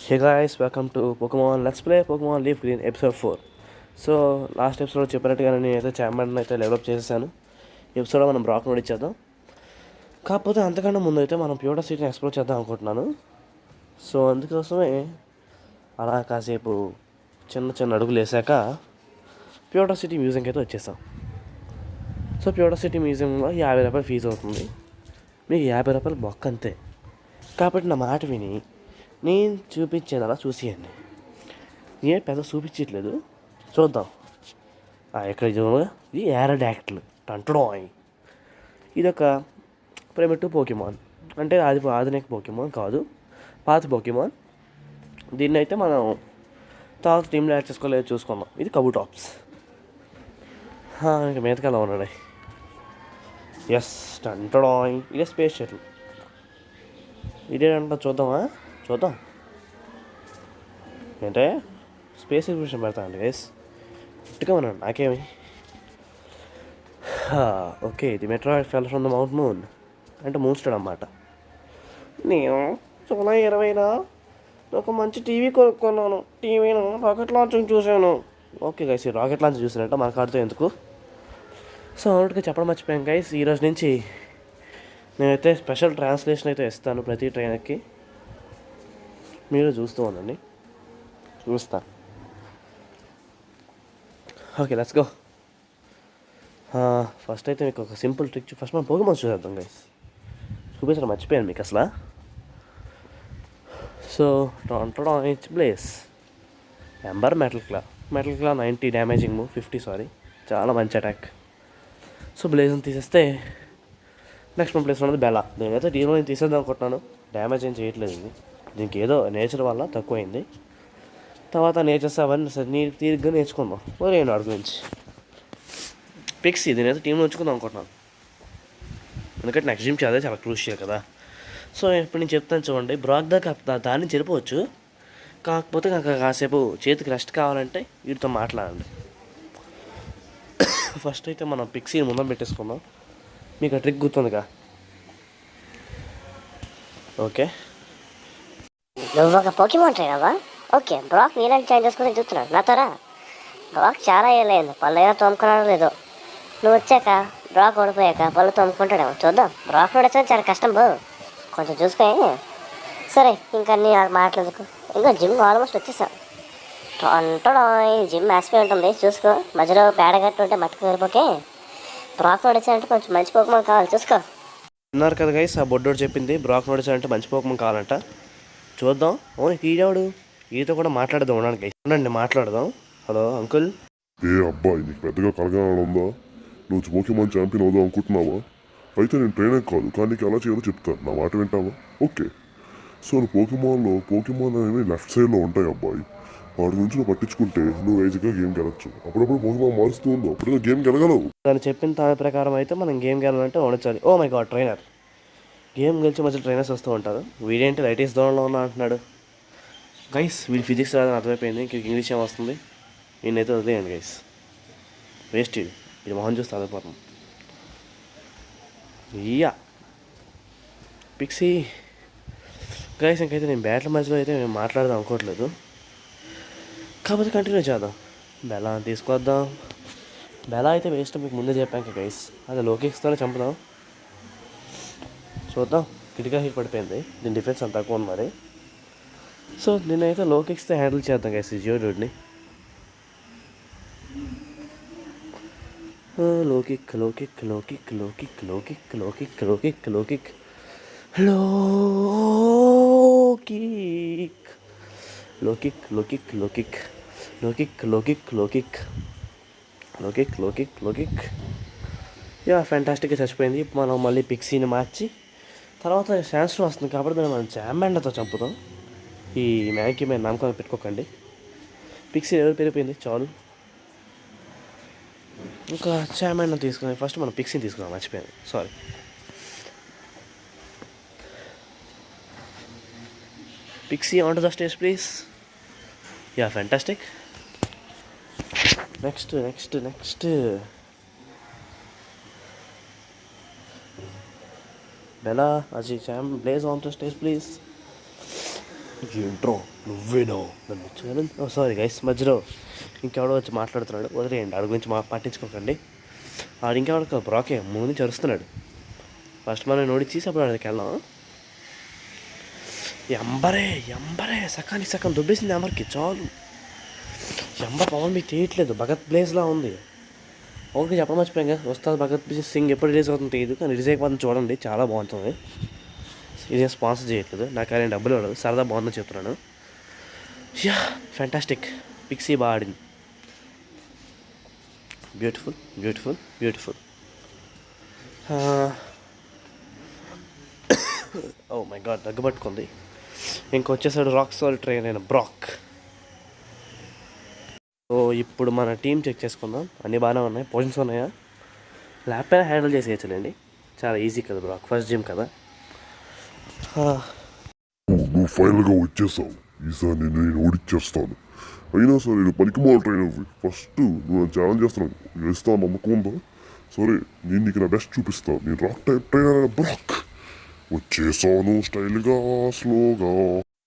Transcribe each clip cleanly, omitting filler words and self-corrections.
Hey guys, welcome to Pokemon Let's Play Pokemon Leaf Green episode 4. So last episode చెప్పినట్టుగా నేనైతే ఛాంబర్ని అయితే develop చేసేసాను. ఈ ఎపిసోడ్లో మనం బ్రాక్ నోడ్ ఇచ్చేద్దాం. కాకపోతే అంతకన్నా ముందు అయితే మనం ప్యూటర్ సిటీని ఎక్స్ప్లోర్ చేద్దాం అనుకుంటున్నాను. సో అందుకోసమే అలా కాసేపు చిన్న చిన్న అడుగులు వేసాక ప్యూటర్ సిటీ మ్యూజియంకి అయితే వచ్చేసాం. సో ప్యూటర్ సిటీ మ్యూజియంలో 50 రూపాయలు ఫీజు అవుతుంది. మీకు 50 రూపాయలు బొక్క అంతే. కాబట్టి నా మాట విని నేను చూపించేది అలా చూసేయండి. ఏ పెద్ద చూపించట్లేదు, చూద్దాం. ఇక్కడ ఇది యారడాక్టిల్ టంటడాయ్. ఇదొక ప్రైమేటివ్ పోకెమాన్, అంటే అది ఆధునిక పోకెమాన్ కాదు, పాత పోకెమాన్. దీన్ని అయితే మనం తర్వాత టీంలో యాడ్ చేసుకోలేదు, చూసుకుందాం. ఇది కబుటాప్స్. ఇంకా మీదకలా ఉన్నాడు. ఎస్, టంటడాయ్. ఇదే స్పేస్ షటిల్. ఇదేంట చూద్దామా? చూద్దాం. అంటే స్పేస్ ఎగ్జిబిషన్ పెడతా అండి గైస్, ఇట్టుగా ఉన్నాను నాకేమి. ఓకే, ఇది మెట్రాయిడ్ ఫెల్ ఫ్రమ్ ద మౌంట్ మూన్, అంటే మూన్ స్టార్ అన్నమాట. నేను జూలై 20న ఒక మంచి టీవీ కొనుక్కున్నాను. టీవీను రాకెట్ లాంచింగ్ చూశాను. ఓకే గైస్, ఈ రాకెట్ లాంచ్ చూసినట్ట మనకు ఆడుతూ ఎందుకు. సో అవుట్గా చెప్పడం మర్చిపోయాను గైస్, ఈరోజు నుంచి నేనైతే స్పెషల్ ట్రాన్స్లేషన్ అయితే ఇస్తాను ప్రతి ట్రైనర్కి. మీరు చూస్తూ ఉండండి, చూస్తా. Okay, let's go. ఫస్ట్ అయితే మీకు ఒక సింపుల్ ట్రిక్, ఫస్ట్ మనం పోకెమాన్స్ చూసేద్దాం గైస్. చూపించడం మర్చిపోయాను మీకు అసలు. సో టాంటడాయిచ్ బ్లేస్, ఎంబర్ మెటల్ క్లా 90 డ్యామేజింగ్ మూవ్, 50 సారీ, చాలా మంచి అటాక్. సో బ్లేజ్ని తీసేస్తే నెక్స్ట్ మన ప్లేస్ ఉన్నది బెలా. నేనైతే దీనిలో నేను తీసేద్దాం అనుకుంటున్నాను. డ్యామేజ్ ఏం చేయట్లేదు ఇది. దీనికి ఏదో నేచర్ వల్ల తక్కువైంది. తర్వాత నేచర్స్ అవన్నీ తీరిగ్గా నేర్చుకుందాం నేను వాడి గురించి. పిక్సీ దీనైతే టీంలో ఉంచుకుందాం అనుకుంటున్నాను, ఎందుకంటే నెక్స్ట్ జిమ్ అదే చాలా క్రూషియల్ కదా. సో ఇప్పుడు నేను చెప్తాను చూడండి, బ్రాక్ దాన్ని చెడిపోవచ్చు. కాకపోతే నాకు కాసేపు చేతికి రెస్ట్ కావాలంటే వీటితో మాట్లాడండి. ఫస్ట్ అయితే మనం పిక్సీని ముందర పెట్టేసుకుందాం. మీకు ఆ ట్రిక్ గుర్తుందిగా? ఓకే, నువ్వు ఒక పోకెమాన్ ట్రైనర్వా? ఓకే, బ్రాక్ నీలాంటి చేంజ్ చేసుకుని చూస్తున్నాడు నాతోరా. బ్రాక్ చాలా ఏళ్ళైంది, పళ్ళైనా తోముకున్నాడో లేదో. నువ్వు వచ్చాక బ్రాక్ ఓడిపోయాక పళ్ళు తోముకుంటాడేమో, చూద్దాం. బ్రాక్ నడిచడం చాలా కష్టం బో, కొంచెం చూసుకొని. సరే, ఇంకా అన్నీ మాట్లాడుకు. ఇంకా జిమ్ ఆల్మోస్ట్ వచ్చేసాం. అంటాడు జిమ్ మ్యాసిపోయి ఉంటుంది, చూసుకో. మధ్యలో పేడ గట్టు ఉంటే మట్టుకు వెళ్ళిపోకే. బ్రాక్ నడిచాలంటే కొంచెం మంచి పోకెమాన్ కావాలి, చూసుకో. విన్నారు కదా గైస్, ఆ బొడ్డోడు చెప్పింది. బ్రాక్ నడిచాలంటే మంచి పోకెమాన్ కావాలంట. చూద్దాం. ఓన్లీ ఈడాడు, ఈతో కూడా మాట్లాడదాం. ఉండండి, మాట్లాడదాం. Hello uncle. ఏ అబ్బాయి, నీకు పెద్దగా కలగాలని ఉందా? నువ్వు పోకెమాన్ ఛాంపియన్ అవుదాం అనుకుంటున్నావా? అయితే నేను ట్రైనర్ కాదు, కానీ నీకు ఎలా చేయాలో చెప్తాను. నా మాట వింటావా? ఓకే. సో నువ్వు పోకెమాన్ అనేవి లెఫ్ట్ సైడ్లో ఉంటాయి అబ్బాయి. వాటి గురించి నువ్వు పట్టించుకుంటే నువ్వు ఈజీగా గేమ్ గెలవచ్చు. అప్పుడప్పుడు పోకెమాన్ మారుస్తూ ఉందో అప్పుడు గేమ్ గెలగలవు. దాన్ని చెప్పిన దాని ప్రకారం అయితే మనం గేమ్ గెలవాలంటే ఓడించాలి. Oh my god, trainer. Game గెలిచి మధ్య ట్రైనర్స్ వస్తూ ఉంటారు. వీడేంటి రైటీస్ దూరంలో ఉన్నా అంటున్నాడు. గైస్, వీడి ఫిజిక్స్ రాదని అర్థమైపోయింది, ఇంక ఇంగ్లీష్ ఏం వస్తుంది. నేనైతే వదిలేయండి గైస్, వేస్ట్. ఇది మొహం చూస్తే అదిపోతాం. ఇయ్యా పిక్సీ. గైస్, ఇంకైతే నేను బ్యాట్ల మధ్యలో అయితే మేము మాట్లాడదాం అనుకోవట్లేదు, కాకపోతే కంటిన్యూ చేద్దాం. బెలా తీసుకొద్దాం. బెలా అయితే వేస్ట్, మీకు ముందే చెప్పాక గైస్. అది లోకిక్స్తోనే చంపుదాం. చూద్దాం. కిటికా హీట్ పడిపోయింది, దీని డిఫెన్స్ అంత తక్కువ ఉంది మరి. సో నేనైతే లోకిక్స్తో హ్యాండిల్ చేద్దాం గైస్ ఈ జియోడూడ్ని. లోకిక్ లోకిక్ లోకిక్ లోకిక్ లోకిక్ లోకిక్ లోకిక్ లోకిక్ లోకిక్ లోకిక్ లోకిక్ లోకిక్ లోకిక్ లోకిక్ లోకిక్ లోకిక్ లోకిక్. యా, ఫ్యాంటాస్టిక్గా చచ్చిపోయింది. ఇప్పుడు మనం మళ్ళీ పిక్సీని మార్చి తర్వాత శాన్స్ట్రో వస్తుంది కాబట్టి దాన్ని మనం చాంబాండతో చంపుతాం. ఈ మ్యాగ్కి మేము నామకం పెట్టుకోకండి. పిక్సీ ఎవరు పెరిగిపోయింది చాలు. ఇంకా చాంబాండ తీసుకుని ఫస్ట్ మనం పిక్సీని తీసుకున్నాం, మర్చిపోయాను, sorry. Pixie on to the stage please. Yeah, fantastic. Next Bella, Aji Cham, Blaze on the stage, please. ఏంట్రో నువ్వేనో నన్ను ఛాలెంజ్ సారీ గైస్ మధ్యలో ఇంకెవడో వచ్చి మాట్లాడుతున్నాడు, వదిలేయండి ఆడి గురించి పట్టించుకోకండి. ఆడు ఇంకెవడో బ్రాకే ముందు నుంచి అరుస్తున్నాడు. ఫస్ట్ మనం నోడిచ్చేసి అప్పుడు ఆడికి వెళ్దాం. ఎంబరే సకానికి సగం దుబ్బేసింది ఎంబర్కి చాలు. ఎంబర్ పవన్ మీకు చేయట్లేదు, భగత్ బ్లేజ్లా ఉంది. ఒకటి చెప్పడం మర్చిపోయాం కదా, వస్తుంది భగత్ సింగ్ ఎప్పుడు రిలీజ్ అవుతుంది తెలియదు, కానీ రిలీజ్ అయిపోతుంది చూడండి, చాలా బాగుంటుంది. ఇదేం స్పాన్సర్ చేయట్లేదు, నాకు ఆయన డబ్బులు ఇవ్వలేదు, సరదా బాగుందని చెప్తున్నాను. యా ఫ్యాంటాస్టిక్, పిక్సీ బాగా ఆడింది. బ్యూటిఫుల్. ఓ మై గాడ్ దగ్గు పట్టుకుంది. ఇంకొచ్చేసాడు రాక్ సాల్ ట్రైన్ అయిన బ్రాక్. సో ఇప్పుడు మన టీం చెక్ చేసుకుందాం. అన్నీ బాగానే ఉన్నాయి, పొజిషన్స్ ఉన్నాయా, ల్యాప్ పైన హ్యాండిల్ చేసేయచ్చులేండి, చాలా ఈజీ కదా బ్రాక్, ఫస్ట్ జిమ్ కదా. నువ్వు ఫైనల్గా వచ్చేసావు. ఈసారి నేను ఓడిచ్చేస్తాను. అయినా సరే నేను పనికిమాల ట్రైనర్. ఫస్ట్ నువ్వు నన్ను ఛాలెంజ్ చేస్తున్నావు, గెలుస్తావు నమ్మకం ఉందా? సరే నేను నీకు నా బెస్ట్ చూపిస్తాను. నేను రాక్ టైప్ ట్రైనర్ అయిన బ్రాక్ వచ్చేసాను, స్టైల్గా స్లోగా.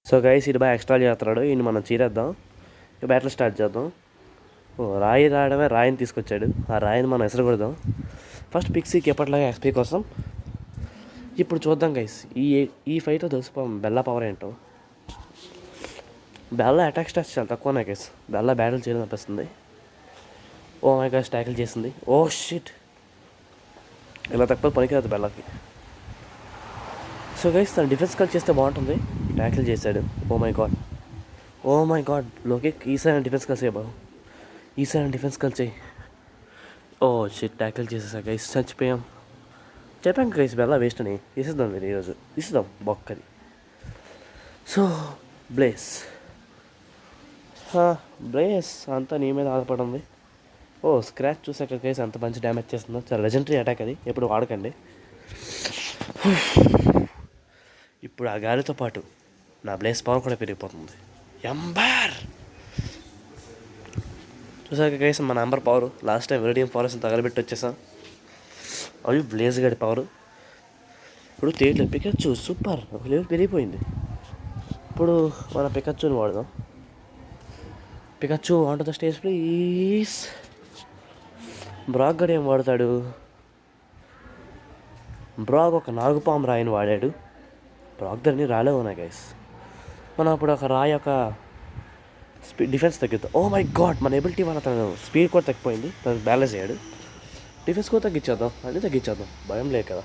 సో గైస్ ఇది బాగా ఎక్స్ట్రా చేస్తున్నాడు, ఈయన మనం చీరేద్దాం, ఇక బ్యాటిల్ స్టార్ట్ చేద్దాం. రాయి రాయడమే, రాయిని తీసుకొచ్చాడు, ఆ రాయిని మనం ఎసరగొడదాం. ఫస్ట్ పిక్సీకి ఎప్పటిలాగా ఎక్స్పీ కోసం. ఇప్పుడు చూద్దాం గైస్, ఈ ఫైట్లో తెలిసిపోం బెల్లా పవర్ ఏంటో. బెల్లా అటాక్ స్టాట్స్ చాలా తక్కువ గైస్, బెల్లా బ్యాటిల్ చేయడం అనిపిస్తుంది. ఓ మై గాడ్ ట్యాకిల్ చేసింది, ఓ షిట్, ఇలా తక్కువ పనికిరాదు బెల్లాకి. సో గైస్ తను డిఫెన్స్ కాల్ చేస్తే బాగుంటుంది, ట్యాకిల్ చేశాడు. ఓ మై గాడ్ లోకి ఈసారి డిఫెన్స్ కాల్ చేయ బాబు, ఈసారి డిఫెన్స్ కాల్ చేయి. ఓ షిట్ ట్యాకిల్ చేసేసా గైస్, చచ్చిపోయాం. చెప్పాం గైస్ బెల్లా వేస్ట్ అని, తీసేద్దాం మీరు ఈరోజు, తీసేద్దాం బొక్కది. సో బ్లేస్ అంతా నీ మీద ఆధారపడింది. ఓ స్క్రాచ్ చూసాక గైస్ అంత మంచి డ్యామేజ్ చేస్తుందో, చాలా లెజెండరీ అటాక్ అది, ఎప్పుడు వాడకండి. ఇప్పుడు ఆ గాలితో పాటు నా బ్లేస్ పవర్ కూడా పెరిగిపోతుంది. ఎంబర్ చూసాక గైస్ మన ఎంబర్ పవర్ లాస్ట్ టైం వెరిడియం ఫారెస్ట్ తగలబెట్టి వచ్చేసాం. అవి బ్లేజ్ గడి పవర్ ఇప్పుడు తేయట్లేదు. పికచ్చు సూపర్, ఒక లెవెల్ పెరిగిపోయింది. ఇప్పుడు మన పికచ్చుని వాడదాం. Pikachu on to the stage please. Brock గడి ఏం వాడతాడు, బ్రాక్ ఒక నాగుపాము రాయిని వాడాడు. బ్రాక్ ధరని రాలేవు ఉన్నాయి గైస్. మనం అప్పుడు ఒక రాయి ఒక డిఫెన్స్ తగ్గుతాం. ఓ మై గాడ్ మన ఎబిలిటీ వల్ల తను స్పీడ్ కూడా తగ్గిపోయింది, తను బ్యాలెన్స్ అయ్యాడు. డిఫెన్స్ కూడా తగ్గించేద్దాం, అన్నీ తగ్గించేద్దాం, భయం లేదు కదా.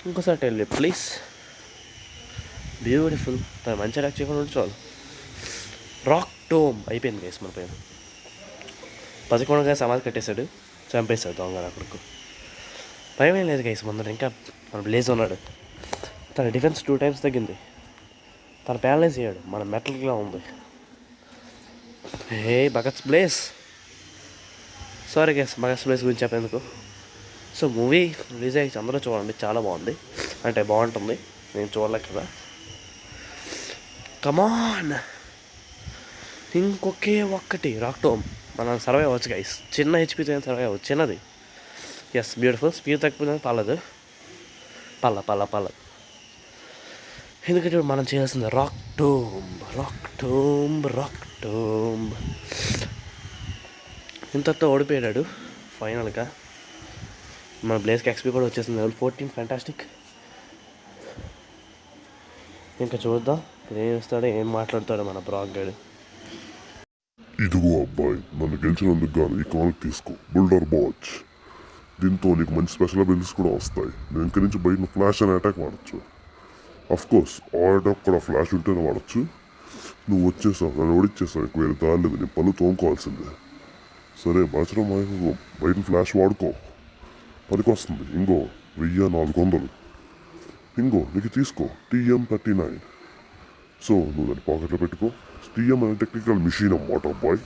ఇంకోసారి టెల్ ప్లీజ్. బ్యూటిఫుల్, తను మంచి అటాక్ చేయకుండా ఉంటే చాలు. రాక్ టోమ్ అయిపోయింది గైస్ మన పైన. 11గా సమాధి కట్టేశాడు, చంపేశాడు దొంగ అక్కడికి. భయం ఏం లేదు గైస్, ముందర ఇంకా మన బ్లేజ్ ఉన్నాడు. తన డిఫెన్స్ 2 times తగ్గింది, తను ప్యారలైజ్ అయ్యాడు, మన మెటల్గా ఉంది. హే భగత్ బ్లేస్, సారీ గైస్ భగత్ బ్లేస్ గురించి చెప్పేందుకు. సో మూవీ రిలీజ్ అయ్యి అందరూ చూడండి, చాలా బాగుంది, అంటే బాగుంటుంది, నేను చూడలేక కదా. కమాన్ ఇంకొకే ఒక్కటి రాక్ టోమ్, మనం సర్వే అవ్వచ్చు గైస్, చిన్న హెచ్పీతో సర్వే అవ్వచ్చు, చిన్నది. ఎస్ బ్యూటిఫుల్, స్పీడ్ తగ్గిపోయింది పర్లేదు, పర్లేదు. ఎందుకంటే మనం చేయాల్సింది రాక్ టోమ్. ఇంతతో ఓడిపోయాడు ఫైనల్గా. మన బ్లేస్కి ఎక్స్పీ కూడా వచ్చేసింది, లెవెల్ 14, ఫ్యాంటాస్టిక్. ఇంకా చూద్దాం ఏం ఇస్తాడో, ఏం మాట్లాడతాడో మన బ్రాక్ గడు. ఇదిగో అబ్బాయి, నన్ను గెలిచినందుకు గాను ఈ కాల్ తీసుకో, బుల్డర్ బాచ్. దీంతో నీకు మంచి స్పెషల్ అబిలిటీస్ కూడా వస్తాయి. నేను ఇక్కడి నుంచి బయట ఫ్లాష్ అనే అటాక్ వాడచ్చు. కోర్స్ ఆ అటాక్ కూడా ఫ్లాష్ ఉంటేనే వాడచ్చు. నువ్వు వచ్చేసావు, నన్ను ఓడిచ్చేసావు, ఎక్కువ వేరే దారి లేదు, నేను పళ్ళు తోముకోవాల్సిందే. సరే బచరం బయట ఫ్లాష్ వాడుకో, పనికి వస్తుంది. ఇంకో 1400 ఇంకో నీకు తీసుకో, TM39. సో నువ్వు దాన్ని పాకెట్లో పెట్టుకో. TM అనే టెక్నికల్ మిషన్ అన్నమాట అబ్బాయి.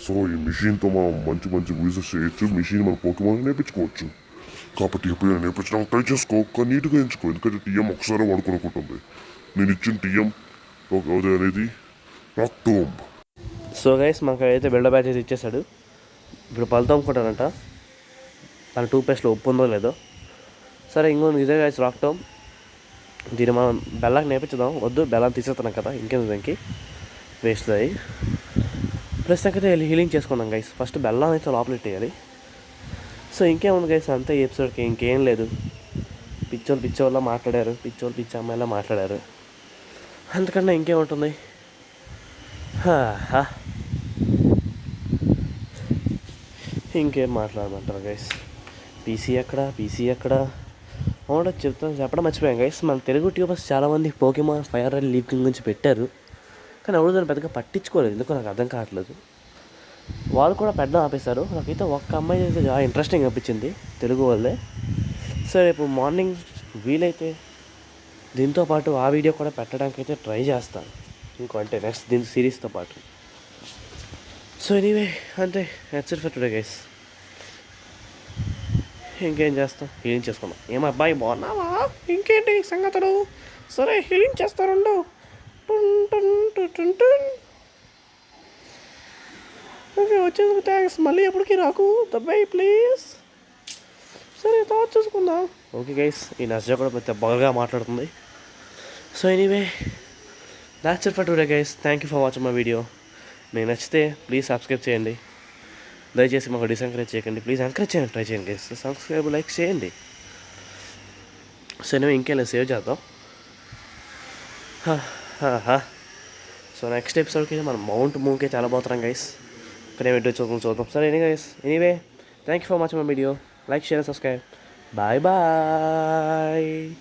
సో ఈ మిషన్తో మనం మంచి యూజెస్ చేయొచ్చు, మిషన్ మన పోకేమాన్ నేర్పించుకోవచ్చు. కాబట్టి ఎప్పుడైనా నేర్పించడానికి ట్రై చేసుకో, కానీ నీట్గా ఎంచుకో, ఎందుకంటే TM ఒకసారి వాడుకోనుకుంటుంది. నేను ఇచ్చిన TM అనేది రాక్ టోమ్. సో గైస్ మనకు అయితే బిల్డర్ బ్యాచ్ అయితే ఇచ్చేసాడు. ఇప్పుడు పళ్ళు తోముకుంటానంట, తన టూత్ పేస్ట్లో ఉప్పు ఉందో లేదో. సరే ఇంకో ఇదే గైస్ రాక్ టోమ్. దీన్ని మనం బెల్లాకి నేర్పించుదాం. వద్దు, బెల్లం తీసేస్తున్నాం కదా, ఇంకేం దానికి వేస్ట్ అయ్యి. ప్రస్తుతానికి అయితే హీలింగ్ చేసుకున్నాం గైస్. ఫస్ట్ బెల్లం అయితే లోపల పెట్టేయాలి. సో ఇంకేముంది గైస్, అంతే ఈ ఎపిసోడ్కి ఇంకేం లేదు. పిచ్చోళ్ళ మాట్లాడారు, పిచ్చి అమ్మాయిలా మాట్లాడారు, అంతకన్నా ఇంకేముంటుంది. ఇంకేం మాట్లాడమంటారు గైస్. పీసీ ఎక్కడ అవును చెప్పడం మర్చిపోయాం గైస్. మన తెలుగు ట్యూబర్స్ చాలామంది Pokemon fire red leave king గురించి పెట్టారు, కానీ ఎవరు దాన్ని పెద్దగా పట్టించుకోలేదు. ఎందుకో నాకు అర్థం కావట్లేదు. వాళ్ళు కూడా పెట్టడం ఆపేశారు. నాకైతే ఒక్క అమ్మాయి అయితే చాలా ఇంట్రెస్టింగ్ అనిపించింది, తెలుగు వాళ్ళే. సో రేపు మార్నింగ్ వీలైతే దీంతో పాటు ఆ వీడియో కూడా పెట్టడానికి అయితే ట్రై చేస్తాను, అంటే నెక్స్ట్ దీని సిరీస్తో పాటు. సో ఎనీవే అంతే, that's it for today guys. ఇంకేం చేస్తాం, హీలింగ్ చేసుకుందాం. ఏమబ్బాయి బాగున్నావా? ఇంకేంటి సంగతులు? సరే హీలింగ్ చేస్తారుండు. ఓకే, వచ్చేందుకు థ్యాంక్స్. మళ్ళీ ఎప్పటికీ రాకు దబ్బాయి ప్లీజ్. సరే తర్వాత చూసుకుందాం. ఓకే గైస్, ఈ నర్జా కూడా పెద్ద బాగా మాట్లాడుతుంది. So anyway that's it for today guys. Thank you for watching my video. మీకు నచ్చితే ప్లీజ్ సబ్స్క్రైబ్ చేయండి. దయచేసి మాకు డిసెంకరేజ్ చేయకండి, ప్లీజ్ ఎంకరేజ్ చేయండి, ట్రై చేయండి గైస్. సబ్స్క్రైబ్ లైక్ చేయండి. సో నేను ఇంకేం సేవ్ చేద్దాం. సో నెక్స్ట్ ఎపిసోడ్కి మనం మౌంట్ మూన్కే చాలా పోతున్నాం గైస్. ఇక్కడే వీడియో చూద్దాం. సరే anyway thank you for watching my video. Like share subscribe. Bye bye.